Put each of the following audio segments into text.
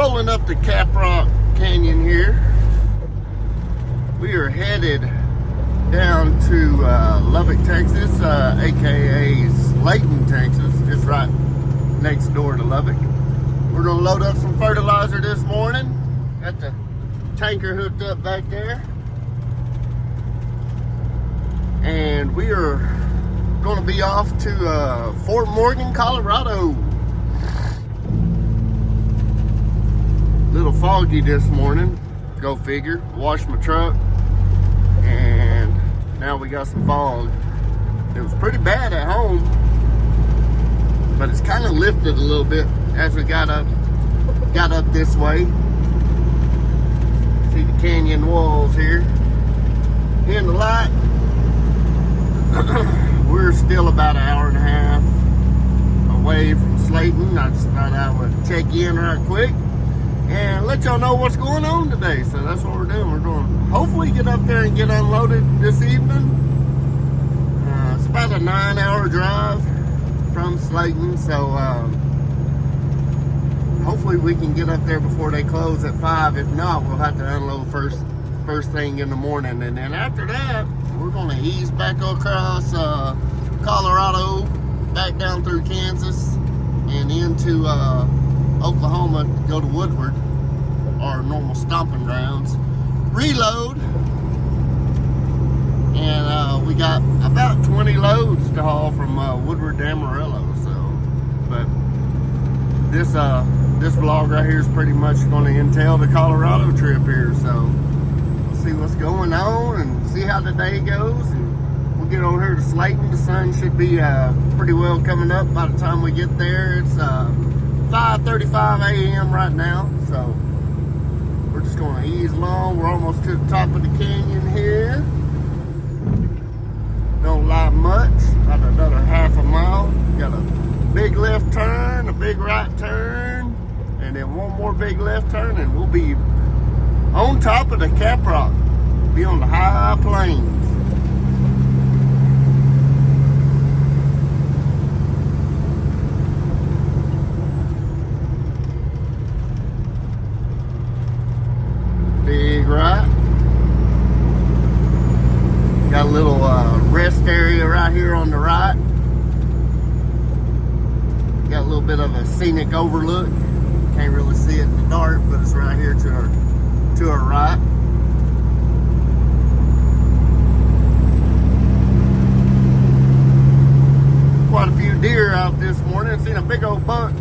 rolling up the Caprock Canyon here. We are headed down to Lubbock, Texas, aka Slaton, Texas, just right next door to Lubbock. We're gonna load up some fertilizer this morning. Got the tanker hooked up back there. And we are gonna be off to Fort Morgan, Colorado. Little foggy this morning, go figure. Washed my truck and now we got some fog. It was pretty bad at home, but it's kind of lifted a little bit as we got up this way. See the canyon walls here in the light. We're still about an hour and a half away from Slaton. I just thought I would check in right quick and let y'all know what's going on today. So that's what we're doing. We're going to hopefully get up there and get unloaded this evening. It's about a 9-hour drive from Slaton, so hopefully we can get up there before they close at 5. If not, we'll have to unload first thing in the morning, and then after that we're going to ease back across Colorado, back down through Kansas and into Oklahoma to go to Woodward, our normal stomping grounds, reload, and we got about 20 loads to haul from Woodward to Amarillo. So, but this vlog right here is pretty much going to entail the Colorado trip here. So we'll see what's going on and see how the day goes, and we'll get over here to Slaton. The sun should be pretty well coming up by the time we get there. It's 5:35 a.m. right now, so we're just going to ease along. We're almost to the top of the canyon here. Don't lie much, about another half a mile. Got a big left turn, a big right turn, and then one more big left turn, and we'll be on top of the Caprock. Be on the high plains. Big right. Got a little rest area right here on the right. Got a little bit of a scenic overlook. Can't really see it in the dark, but it's right here to our right. Quite a few deer out this morning. Seen a big old buck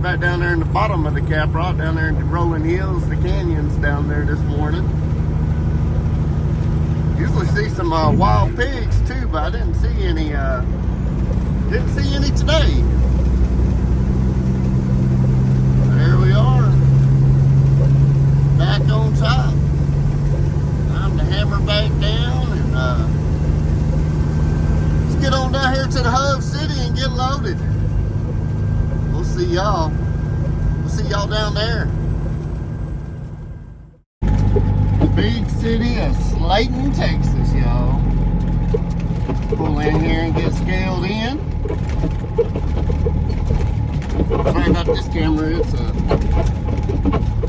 right down there in the bottom of the Caprock, down there in the rolling hills, the canyons down there this morning. Usually see some wild pigs too, but I didn't see any. Didn't see any today. There we are, back on top. Time to hammer back down and let's get on down here to the hub city and get loaded. We'll see y'all. We'll see y'all down there. The big city of Slaton, Texas, y'all. Pull in here and get scaled in. Sorry about this camera. It's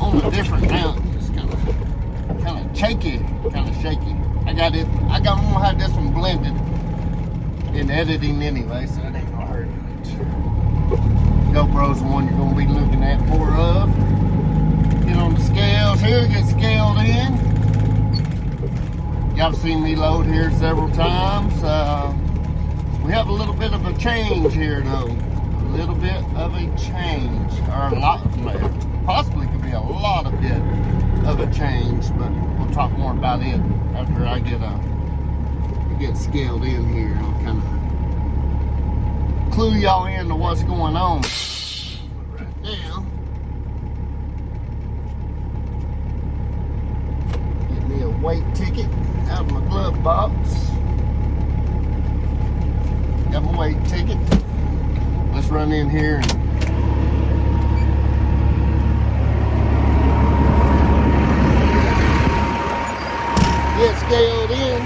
on a different mountain. It's kind of shaky, kind of shaky. I'm gonna have this one blended in editing anyway, so it ain't gonna hurt much. GoPro's the one you're gonna be looking at more of. Get on the scales here, get scaled in. Y'all have seen me load here several times. We have a little bit of a change here though. A little bit of a change, or a lot, possibly could be a lot of bit of a change, but we'll talk more about it after I get scaled in here. I'll kind of clue y'all into what's going on. Right now, get me a weight ticket out of my glove box. Got my weight ticket. Let's run in here and get scaled in.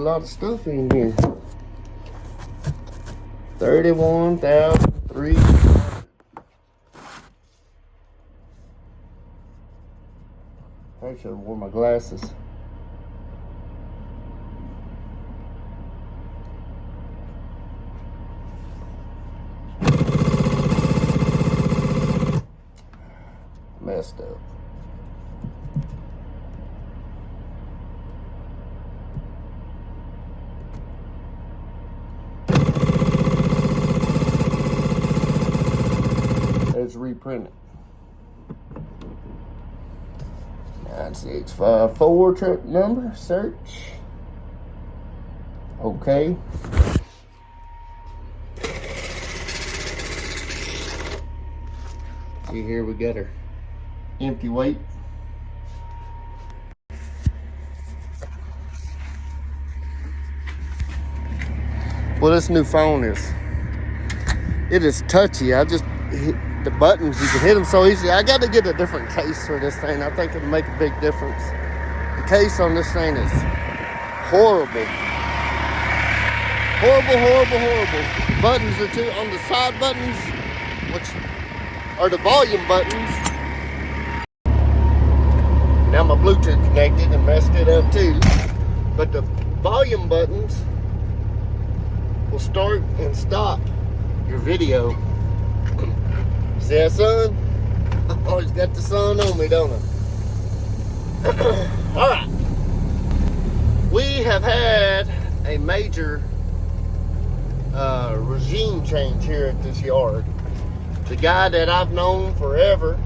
lot of stuff in here. 31,300. I should have worn my glasses. Messed up. It's reprinted. 9654 truck number, search. Okay. See here, we got her empty weight. Well, this new phone it is touchy. I just hit the buttons, you can hit them so easy. I got to get a different case for this thing. I think it'll make a big difference. The case on this thing is horrible. Horrible. Buttons are too on the side buttons, which are the volume buttons. Now my Bluetooth connected and messed it up too. But the volume buttons will start and stop your video. See that sun? I always got the sun on me, don't I? Alright. We have had a major regime change here at this yard. The guy that I've known forever,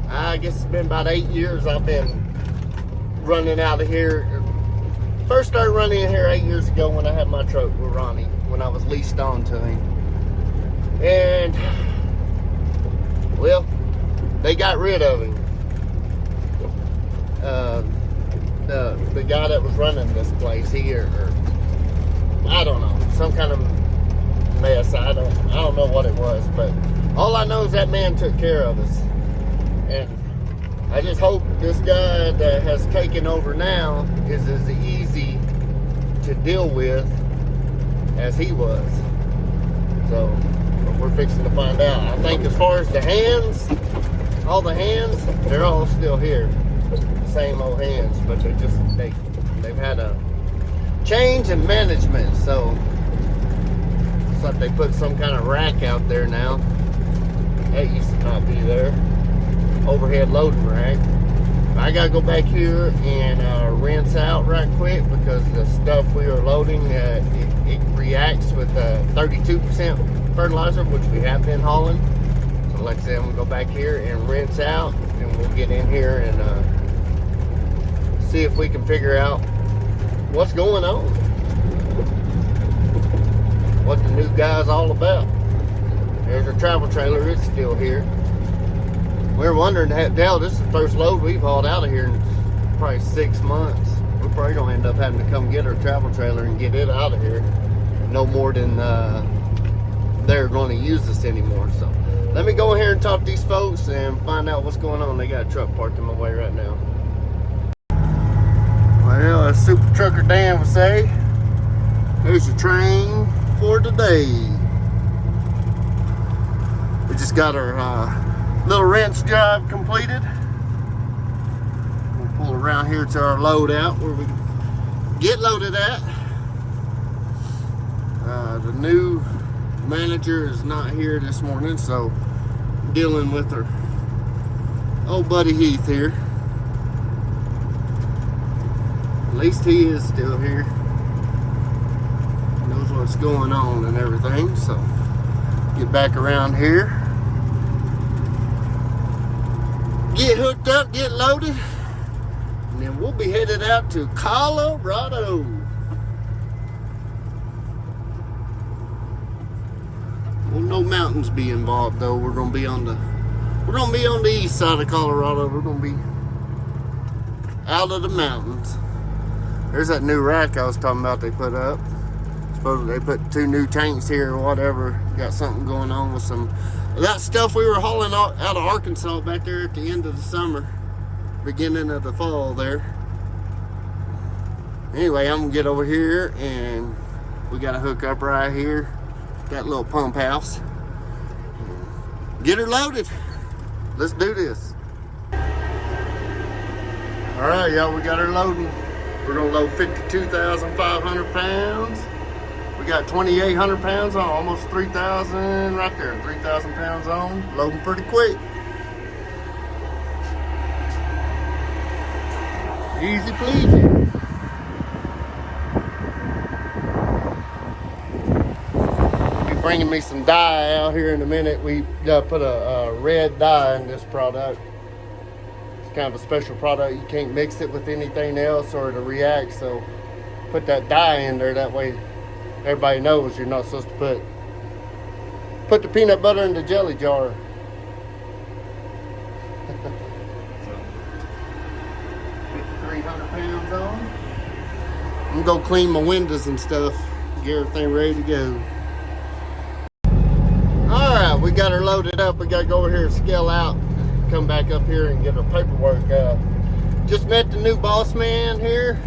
I guess it's been about 8 years I've been running out of here. First started running in here 8 years ago when I had my truck with Ronnie, when I was leased on to him. And, well, they got rid of him. The guy that was running this place here, I don't know, some kind of mess. I don't know what it was, but all I know is that man took care of us. And I just hope this guy that has taken over now is as easy to deal with as he was. So we're fixing to find out. I think as far as the hands, all the hands, they're all still here. Same old hands, but they've had a change in management. So it's like they put some kind of rack out there now. That used to not be there. Overhead loading rack. I gotta go back here and rinse out right quick because the stuff we are loading, it reacts with 32% fertilizer, which we have been hauling. So like I said, I'm gonna go back here and rinse out, and we'll get in here and see if we can figure out what's going on, what the new guy's all about. There's a travel trailer, it's still here. We're wondering, Dale, this is the first load we've hauled out of here in probably 6 months. We're probably gonna end up having to come get our travel trailer and get it out of here. No more than they're gonna use this anymore. So let me go in here and talk to these folks and find out what's going on. They got a truck parked in my way right now. Well, as Super Trucker Dan would say, there's your train for today. We just got our little rinse job completed. We'll pull around here to our loadout where we get loaded at. The new manager is not here this morning, so I'm dealing with our old buddy Heath here. At least he is still here. He knows what's going on and everything. So get back around here, get hooked up, get loaded, and then we'll be headed out to Colorado. Well, no mountains be involved though. We're gonna be on the east side of Colorado. We're gonna be out of the mountains. There's that new rack I was talking about they put up. Supposedly they put 2 new tanks here or whatever. Got something going on with some of that stuff we were hauling out of Arkansas back there at the end of the summer, beginning of the fall there. Anyway, I'm gonna get over here and we got a hook up right here, that little pump house. Get her loaded. Let's do this. All right, y'all, we got her loading. We're gonna load 52,500 pounds. We got 2,800 pounds on, almost 3,000 right there, 3,000 pounds on. Loading pretty quick. Easy peasy. Be bringing me some dye out here in a minute. We gotta put a red dye in this product. It's kind of a special product. You can't mix it with anything else or it'll react. So put that dye in there. That way everybody knows you're not supposed to put the peanut butter in the jelly jar. 5,300 pounds on. I'm gonna go clean my windows and stuff, get everything ready to go. All right, we got her loaded up. We gotta go over here and scale out, come back up here and get her paperwork. Just met the new boss man here.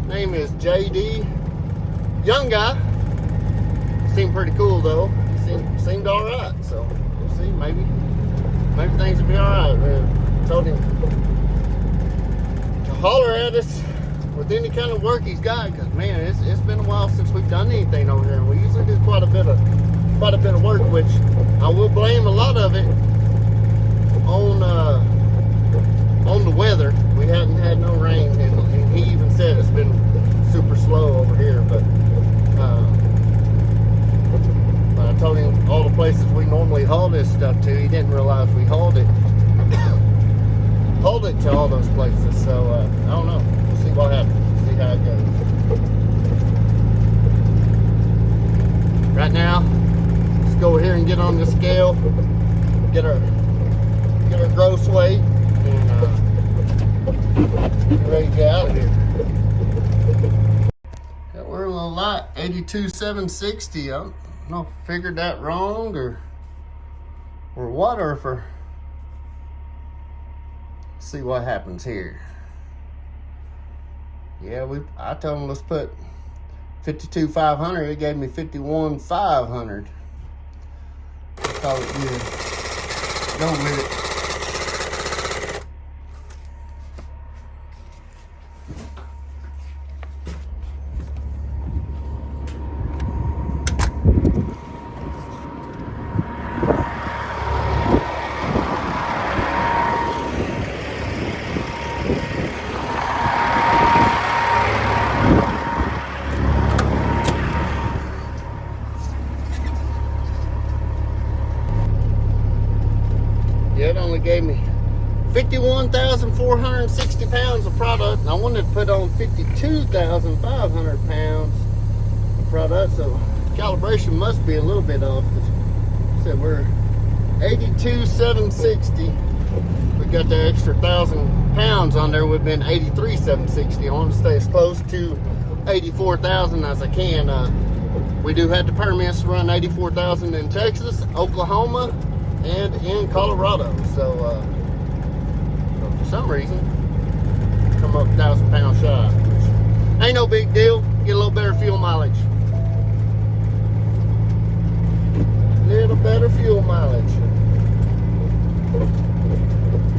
Name is JD. Young guy. Seemed pretty cool though. Seemed all right. So we'll see. Maybe things will be all right. Told him to holler at us with any kind of work he's got, because man, it's been a while since we've done anything over here. We usually do quite a bit of work, which I will blame a lot of it on the weather. We hadn't had no rain, and he even said it's been super slow over here. But I told him all the places we normally haul this stuff to, he didn't realize we hauled it to all those places. So I don't know. We'll see what happens. We'll see how it goes. Right now, let's go here and get on the scale, get our gross weight, and get ready to get out of here. We're a little light, 82,760. I don't know if I figured that wrong or what, or for. See what happens here. Yeah, I told him let's put 52,500. It gave me 51,500. Call it good. Go with it. It only gave me 51,460 pounds of product, and I wanted to put on 52,500 pounds of product, so calibration must be a little bit off. Said we're 82,760. We got the extra 1,000 pounds on there. We've been 83,760. I want to stay as close to 84,000 as I can. We do have the permits to run 84,000 in Texas, Oklahoma, and in Colorado. So for some reason, come up 1,000 pounds shy, which ain't no big deal. Get a little better fuel mileage. Little better fuel mileage.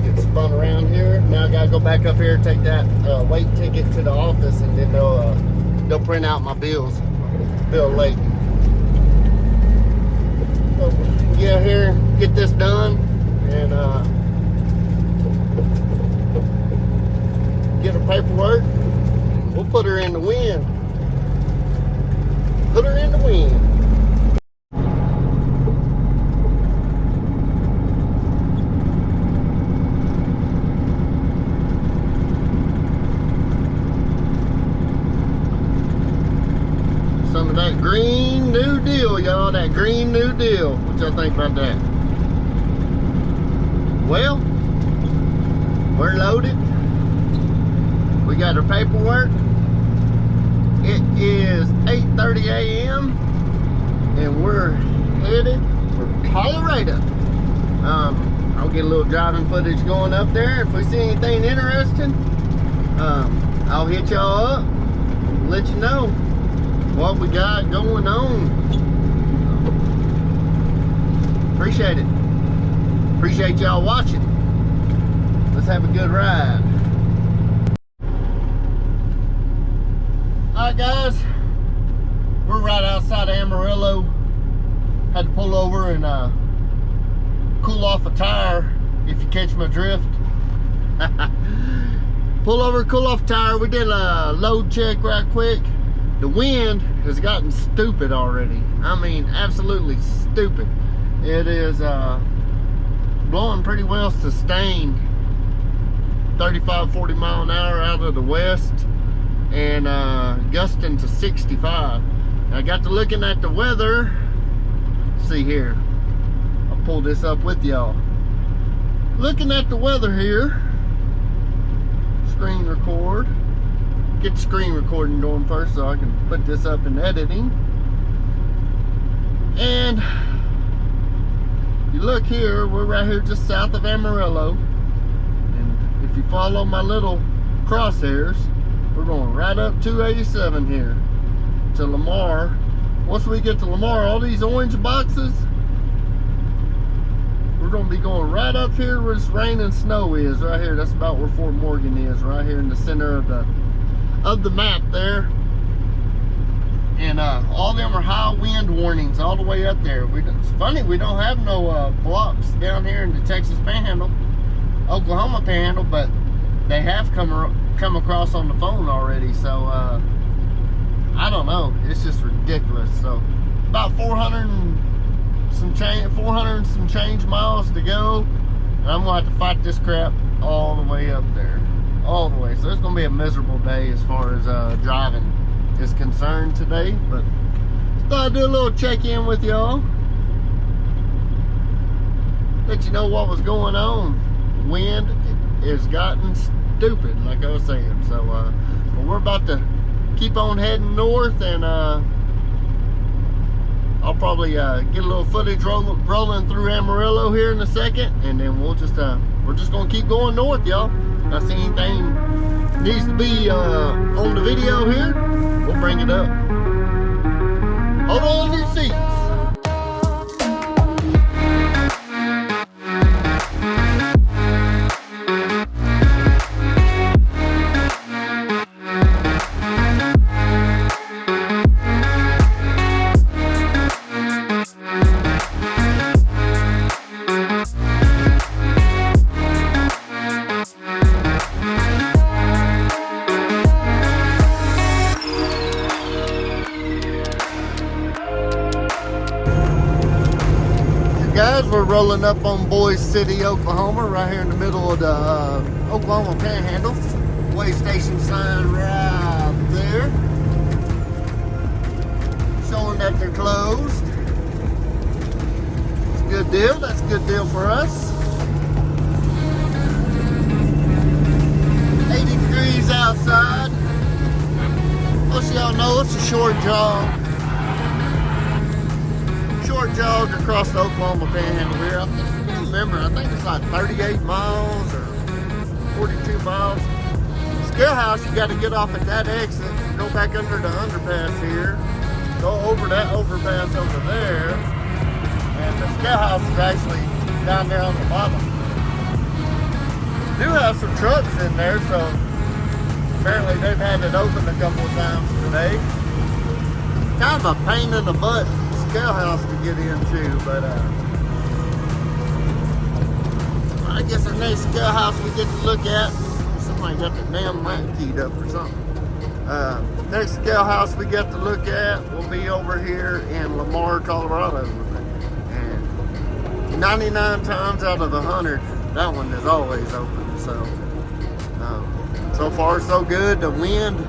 Get spun around here. Now I gotta go back up here, take that weight ticket to the office, and then they'll print out my bill late. So get here, get this done, and get her paperwork. We'll put her in the wind. Put her in the wind. Some of that Green New Deal, y'all. That Green New Deal. What y'all think about that? Well, we're loaded. We got our paperwork. It is 8:30 a.m. and we're headed for Colorado. I'll get a little driving footage going up there. If we see anything interesting, I'll hit y'all up. let you know what we got going on. Appreciate it. Appreciate y'all watching. Let's have a good ride. Alright guys, we're right outside of Amarillo. Had to pull over and cool off a tire, if you catch my drift. Pull over, cool off a tire. We did a load check right quick. The wind has gotten stupid already. I mean, absolutely stupid. It is blowing pretty well sustained, 35, 40 mile an hour out of the west, and gusting to 65. I got to looking at the weather. See here, I'll pull this up with y'all. Looking at the weather here, screen record. Get the screen recording going first so I can put this up in editing. And you look here, we're right here just south of Amarillo. And if you follow my little crosshairs, we're going right up 287 here to Lamar. Once we get to Lamar, all these orange boxes, we're going to be going right up here where this rain and snow is, right here. That's about where Fort Morgan is, right here in the center of the map there. And all them are high wind warnings all the way up there. It's funny, we don't have no blocks down here in the Texas Panhandle, Oklahoma Panhandle, but they have come across on the phone already. So I don't know, it's just ridiculous. So about 400 and some change miles to go, and I'm gonna have to fight this crap all the way up there, all the way. So it's gonna be a miserable day as far as driving is concerned today. But thought I'd do a little check-in with y'all, let you know what was going on. Wind has gotten stupid, like I was saying. So but we're about to keep on heading north, and I'll probably get a little footage rolling through Amarillo here in a second, and then we're just gonna keep going north, y'all. If I see anything needs to be on the video here, we'll bring it up. Hold on to your seats. Guys, we're rolling up on Boise City, Oklahoma, right here in the middle of the Oklahoma Panhandle. Way station sign right there, showing that they're closed. It's a good deal. That's a good deal for us. 80 degrees outside. Most of y'all know it's a short jog. Short jog across the Oklahoma Panhandle here. I can't remember. I think it's like 38 miles or 42 miles. Scale house, you got to get off at that exit, go back under the underpass here, go over that overpass over there, and the scale house is actually down there on the bottom. Do have some trucks in there, so apparently they've had it open a couple of times today. Kind of a pain in the butt scale house to get into, but I guess the next scale house we get to look at, somebody got the damn light keyed up or something. Next scale house we get to look at will be over here in Lamar, Colorado, and 99 times out of 100 that one is always open. So so far so good. The wind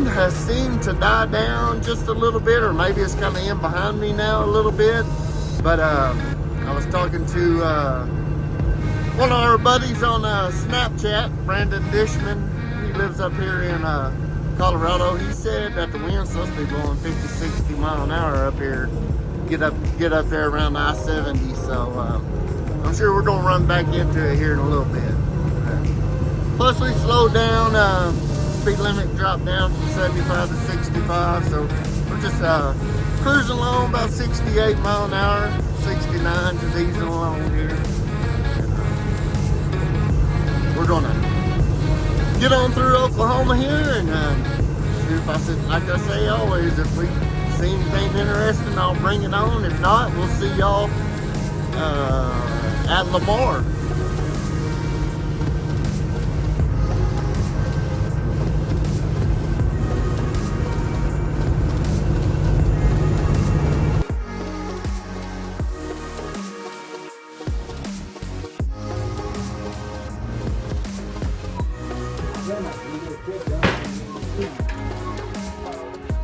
has seemed to die down just a little bit, or maybe it's kind of in behind me now a little bit. But I was talking to one of our buddies on Snapchat, Brandon Dishman. He lives up here in Colorado. He said that the wind's supposed to be blowing 50, 60 mile an hour up here. Get up there around I-70. So I'm sure we're gonna run back into it here in a little bit. Plus we slowed down speed limit dropped down from 75 to 65, so we're just cruising along about 68 mile an hour, 69, just easing along here. And, we're gonna get on through Oklahoma here and see if like I say always, if we see anything interesting, I'll bring it on. If not, we'll see y'all at Lamar.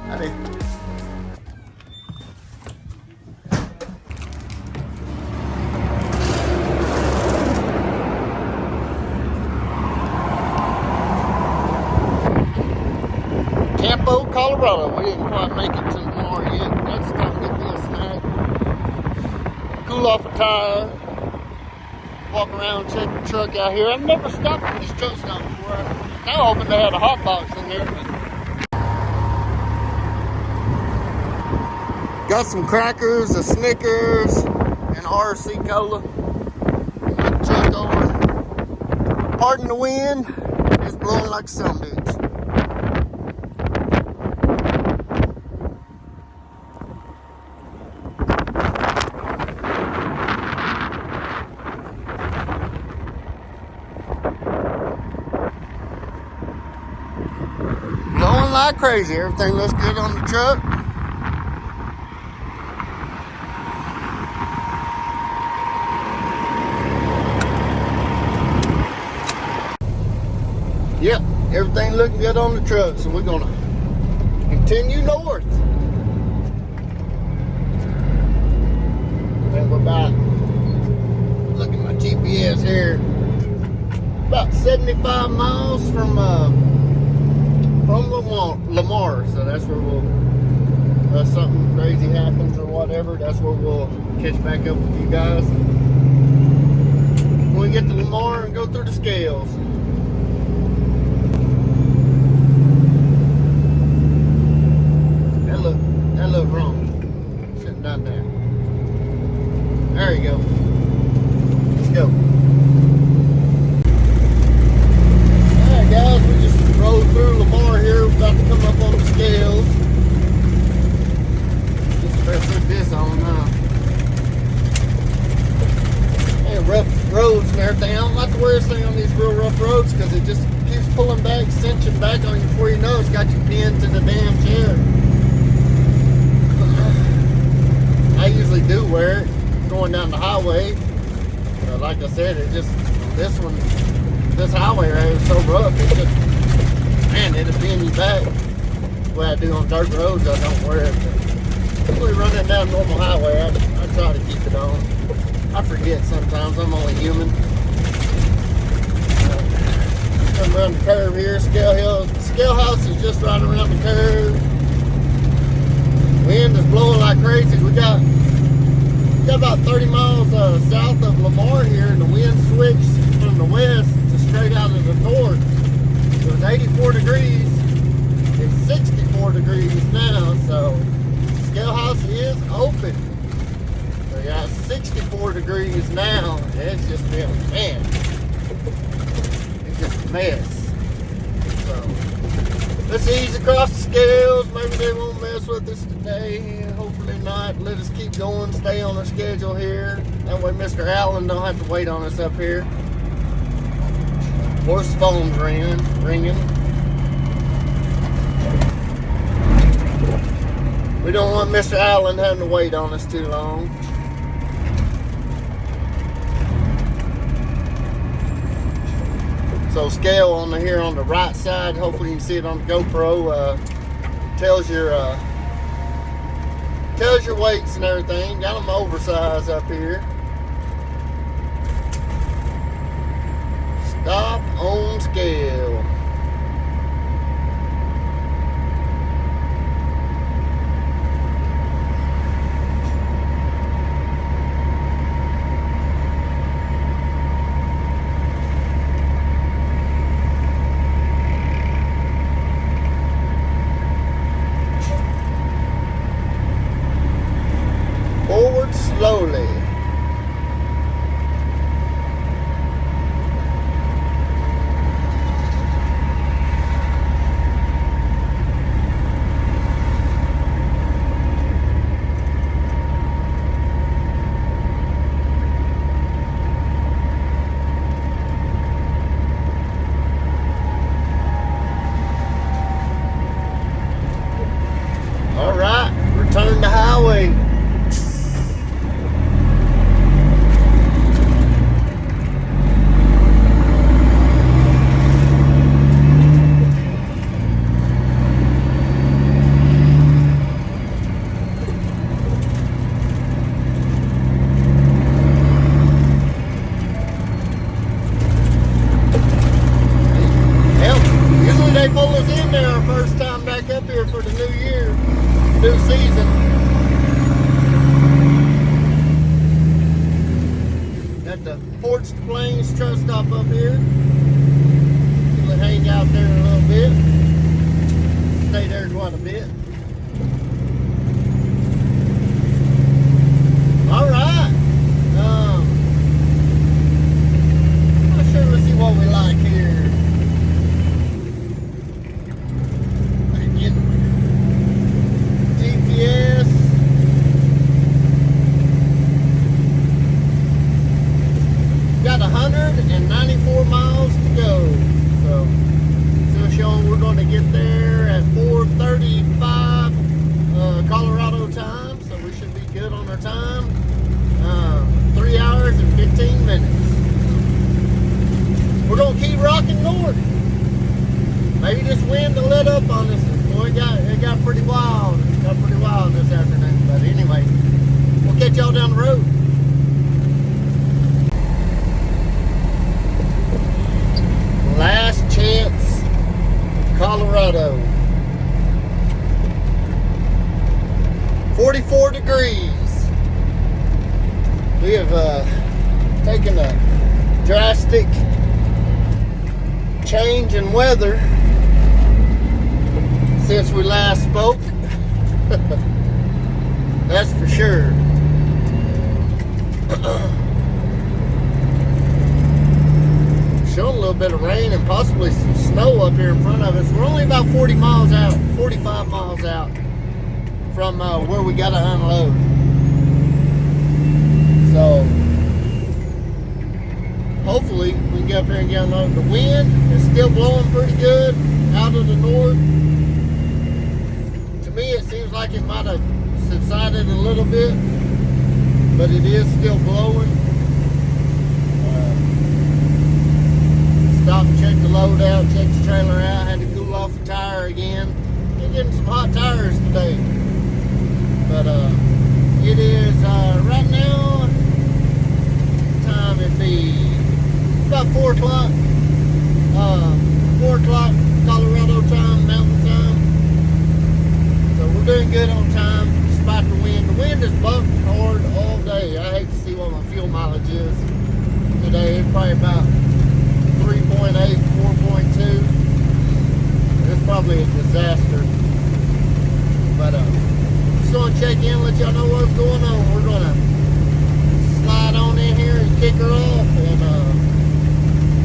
Howdy. Campo, Colorado. We didn't quite make it to Lamar yet. That's time to get me a snack. Cool off a tire. Walk around, check the truck out here. I've never stopped at this truck stop before. I kind of hoping they had a hot box in there. But got some crackers, a Snickers, and RC Cola. Get the truck over. Pardon the wind. It's blowing like a sumbitch. Blowing like crazy. Everything looks good on the truck. Yep, everything looking good on the truck, so we're gonna continue north. And we're about, look at my GPS here, about 75 miles from Lamar, so that's where we'll, unless something crazy happens or whatever, that's where we'll catch back up with you guys when we get to Lamar and go through the scales. That looked wrong. Shouldn't have done that. There you go. Let's go. Alright guys, we just rode through Lamar here. We're about to come up on the scales. Just better put this on now. And rough roads and everything. I don't like to wear this thing on these real rough roads because it just keeps pulling back, cinching back on you before you know it's got you pinned to the damn chair. I usually do wear it going down the highway, but like I said, it just, this highway right here is so rough, it just, man, it'll pin you back. The way I do on dirt roads, I don't wear it. But usually running down normal highway, I try to keep it on. I forget sometimes, I'm only human. Come around the curve here, Scale House is just right around the curve. Wind is blowing like crazy. We got about 30 miles south of Lamar here, and the wind switched from the west to straight out of the north. It was 84 degrees. It's 64 degrees now, so Scale House is open. We got 64 degrees now. It's just been, man, it's just a mess. So let's ease across the scales. Maybe they won't mess with us today. Hopefully not. Let us keep going. Stay on our schedule here. That way Mr. Allen don't have to wait on us up here. Of course, phone's ringing. We don't want Mr. Allen having to wait on us too long. So scale on here on the right side, hopefully you can see it on the GoPro, tells your weights and everything. Got them oversized up here. Stop on scale. the new year, new season. Got the Ports to Plains truck stop up here. We'll hang out there a little bit. Stay there quite a bit. All right. Let's see what we like here. GPS. Got 194 miles to go. So still showing we're going to get there at 4:35 Colorado time. So we should be good on our time. 3 hours and 15 minutes. We're gonna keep rocking north. Maybe this wind will let up on us. Boy, it got pretty wild. It got pretty wild this afternoon. But anyway, we'll catch y'all down the road. Last chance, Colorado. 44 degrees. We have taken a drastic change in weather since we last spoke. That's for sure. Showing a little bit of rain and possibly some snow up here in front of us. We're only about 40 miles out, 45 miles out from where we got to unload. So hopefully we can get up here and get unloaded. The wind is still blowing pretty good out of the north. To me it seems like it might have subsided a little bit, but it is still blowing. Stopped and checked the load out, checked the trailer out, had to cool off the tire again. Been getting some hot tires today. But it is right now, time it'd be about 4 o'clock. 4 o'clock Colorado time, mountain time. So we're doing good on time despite the wind. The wind is bumped hard all day. I hate to see what my fuel mileage is today. It's probably about 3.8, 4.2. It's probably a disaster. But just want to check in, let y'all know what's going on. We're going to slide on in here and kick her off and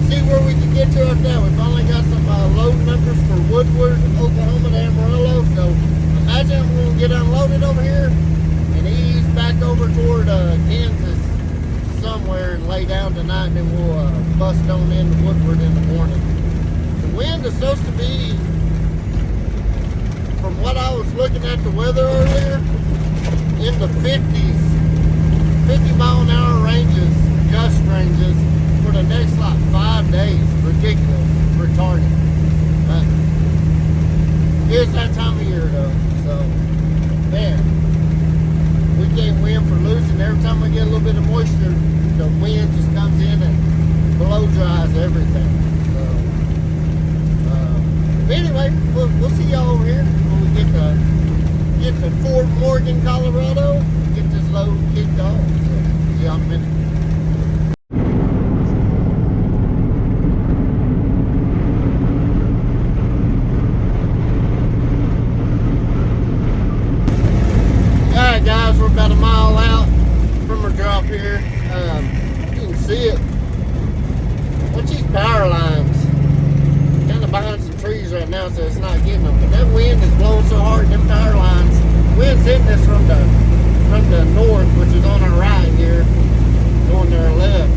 see where we can get to right now. We finally got some load numbers for Woodward, Oklahoma to Amarillo. So imagine we're going to get unloaded over here and ease back over toward Kansas somewhere and lay down tonight, and then we'll bust on into Woodward in the morning. The wind is supposed to be, from what I was looking at the weather earlier, in the 50s, 50 mile an hour ranges, gust ranges, for the next like 5 days. Ridiculous, retarded. It's that time of year though, so man, we can't win for losing. Every time we get a little bit of moisture, the wind just comes in and blow dries everything. So anyway, we'll see y'all over here when we get to Fort Morgan, Colorado, get this load kicked off. So see y'all in a minute. Alright guys, we're about a mile out from our drop here. You can see it. Watch these power lines. Kind of behind some trees right now, so it's not getting them. But that wind is blowing so hard, them power lines. Wind's hitting us from the north, which is on our right here, going to our left.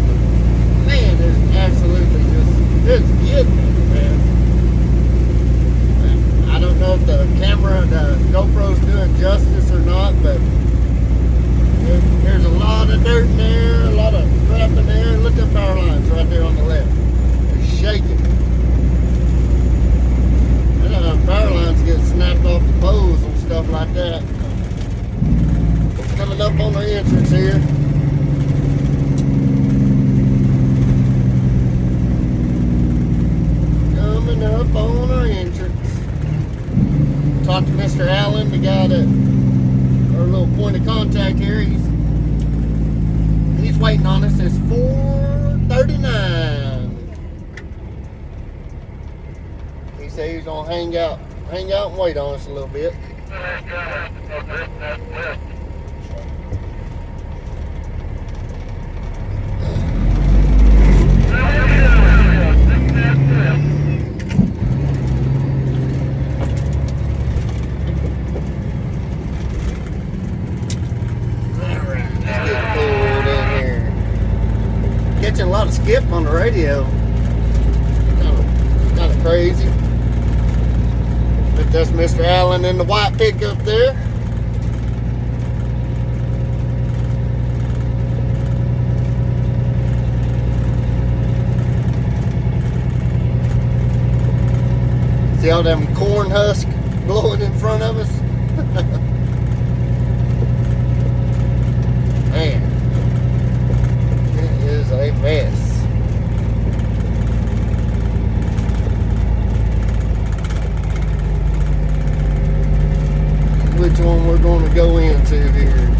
Man, it's absolutely it's getting it, man. I don't know if the camera, the GoPro's doing justice or not, but there's a lot of dirt in there, a lot of crap in there. Look at the power lines right there on the left. They're shaking. And power lines get snapped off the poles and stuff like that. Coming up on the entrance here. Coming up on our entrance. Talked to Mr. Mr. Allen, the guy that, our little point of contact here. He's waiting on us. It's 4:39. He said he's gonna hang out and wait on us a little bit. Catching a lot of skip on the radio. Kind of crazy. But that's Mr. Allen in the white pickup there. See all them corn husks blowing in front of us? Man. Is a mess. Which one we're going to go into here?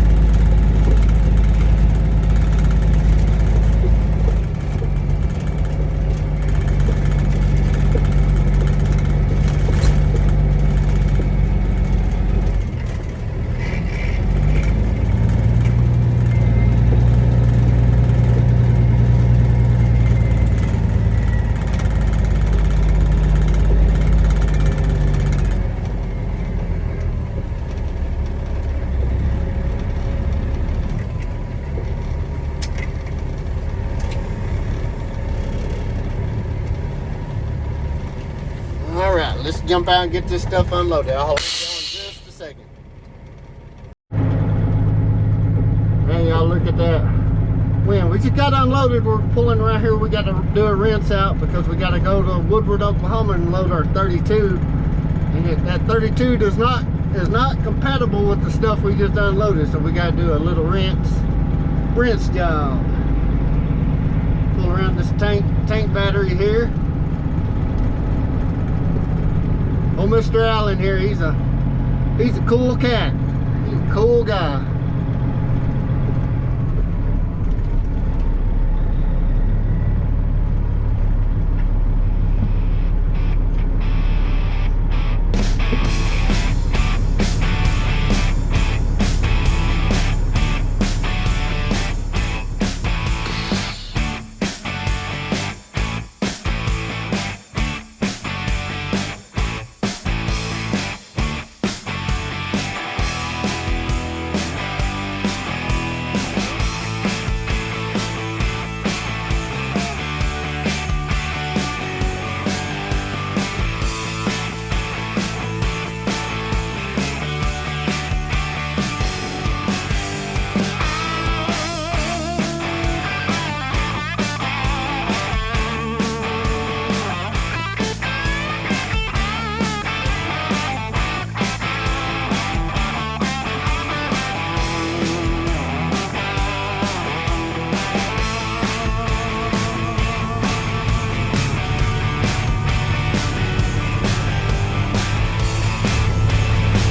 Alright, let's jump out and get this stuff unloaded. I'll hold it down in just a second. Man, y'all look at that wind. We just got unloaded. We're pulling right here. We got to do a rinse out because we got to go to Woodward, Oklahoma and load our 32. And that 32 is not compatible with the stuff we just unloaded. So we got to do a little rinse job. Pull around this tank battery here. Oh, Mr. Allen here, he's a cool cat. He's a cool guy.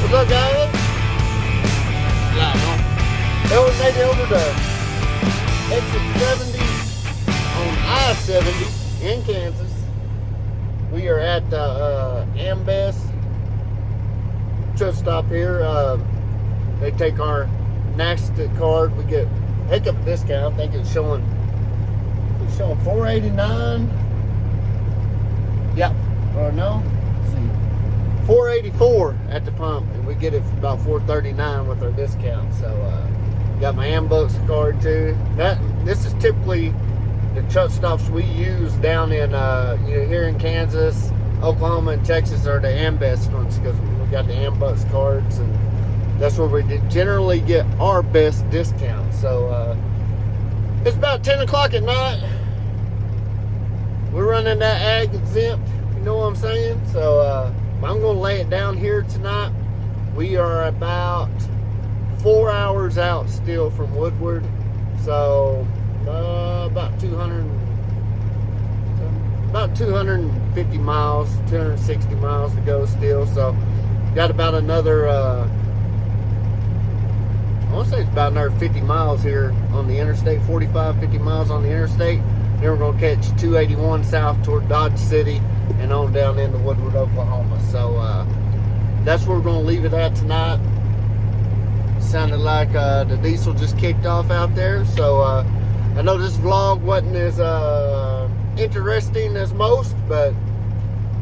What's up, guys? Well, we made it over to exit 70 on I-70 in Kansas. We are at the Ambest truck stop here. They take our NACSTA card. We get a heck of a discount. I think it's showing $489. Yep. Or no? Let's see. $484 at the pump, and we get it for about $439 with our discount. So got my Ambest card too. This is typically the truck stops we use down in here in Kansas, Oklahoma, and Texas are the Ambest ones because we got the Ambest cards, and that's where we generally get our best discount. So it's about 10 o'clock at night. We're running that ag exempt, you know what I'm saying? So I'm going to lay it down here tonight. We are about 4 hours out still from Woodward. So about 250 miles, 260 miles to go still. So got about another, I want to say it's about another 50 miles here on the interstate, 45, 50 miles on the interstate. Then we're going to catch 281 south toward Dodge City and on down into Woodward, Oklahoma. So that's where we're going to leave it at tonight. Sounded like the diesel just kicked off out there. So I know this vlog wasn't as interesting as most, but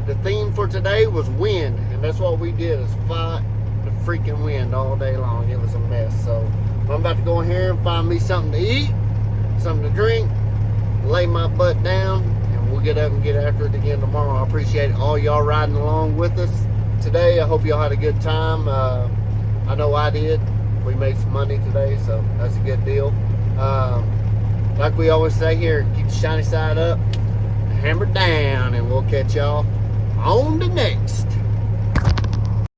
the theme for today was wind, and that's what we did, is fight the freaking wind all day long. It was a mess. So I'm about to go in here and find me something to eat, something to drink, lay my butt down, and we'll get up and get after it again tomorrow. I appreciate all y'all riding along with us today. I hope y'all had a good time. I know I did. We made some money today, so that's a good deal. Like we always say here, keep the shiny side up, hammer down, and we'll catch y'all on the next.